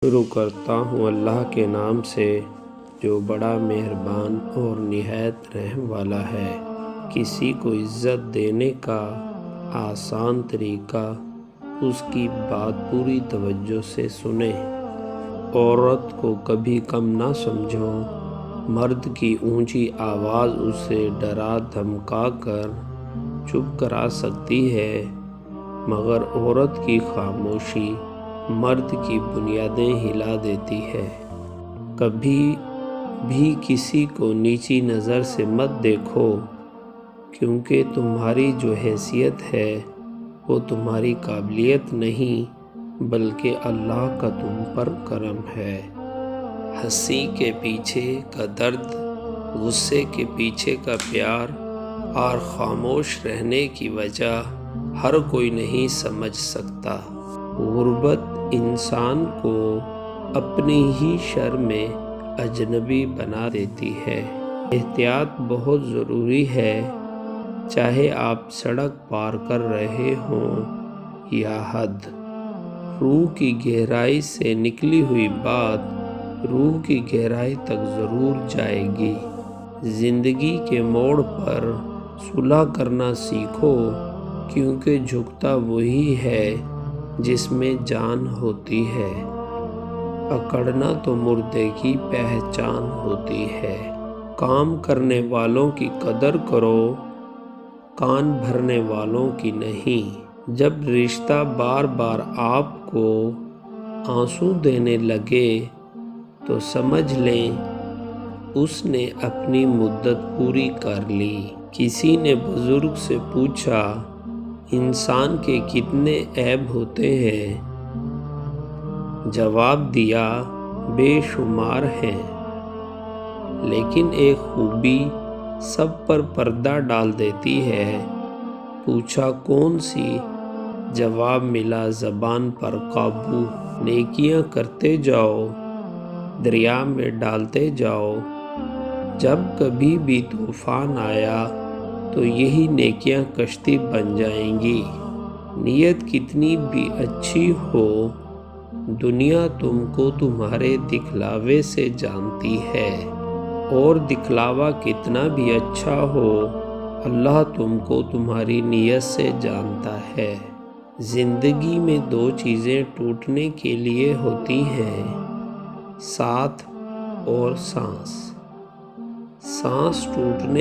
شروع کرتا ہوں اللہ کے نام سے جو بڑا مہربان اور نہایت رحم والا ہے۔ کسی کو عزت دینے کا آسان طریقہ اس کی بات پوری توجہ سے سنیں۔ عورت کو کبھی کم نہ سمجھو، مرد کی اونچی آواز اسے ڈرا دھمکا کر چپ کرا سکتی ہے، مگر عورت کی خاموشی مرد کی بنیادیں ہلا دیتی ہے۔ کبھی بھی کسی کو نیچی نظر سے مت دیکھو، کیونکہ تمہاری جو حیثیت ہے وہ تمہاری قابلیت نہیں بلکہ اللہ کا تم پر کرم ہے۔ ہنسی کے پیچھے کا درد، غصے کے پیچھے کا پیار اور خاموش رہنے کی وجہ ہر کوئی نہیں سمجھ سکتا۔ غربت انسان کو اپنی ہی شر میں اجنبی بنا دیتی ہے۔ احتیاط بہت ضروری ہے، چاہے آپ سڑک پار کر رہے ہوں یا حد۔ روح کی گہرائی سے نکلی ہوئی بات روح کی گہرائی تک ضرور جائے گی۔ زندگی کے موڑ پر صلح کرنا سیکھو، کیونکہ جھکتا وہی ہے جس میں جان ہوتی ہے۔ اکڑنا تو مردے کی پہچان ہوتی ہے۔ کام کرنے والوں کی قدر کرو، کان بھرنے والوں کی نہیں۔ جب رشتہ بار بار آپ کو آنسو دینے لگے تو سمجھ لیں اس نے اپنی مدت پوری کر لی۔ کسی نے بزرگ سے پوچھا، انسان کے کتنے عیب ہوتے ہیں؟ جواب دیا، بے شمار ہیں، لیکن ایک خوبی سب پر پردہ ڈال دیتی ہے۔ پوچھا کون سی؟ جواب ملا، زبان پر قابو۔ نیکیاں کرتے جاؤ، دریا میں ڈالتے جاؤ، جب کبھی بھی طوفان آیا تو یہی نیکیاں کشتی بن جائیں گی۔ نیت کتنی بھی اچھی ہو، دنیا تم کو تمہارے دکھلاوے سے جانتی ہے، اور دکھلاوا کتنا بھی اچھا ہو، اللہ تم کو تمہاری نیت سے جانتا ہے۔ زندگی میں دو چیزیں ٹوٹنے کے لیے ہوتی ہیں، ساتھ اور سانس۔ سانس ٹوٹنے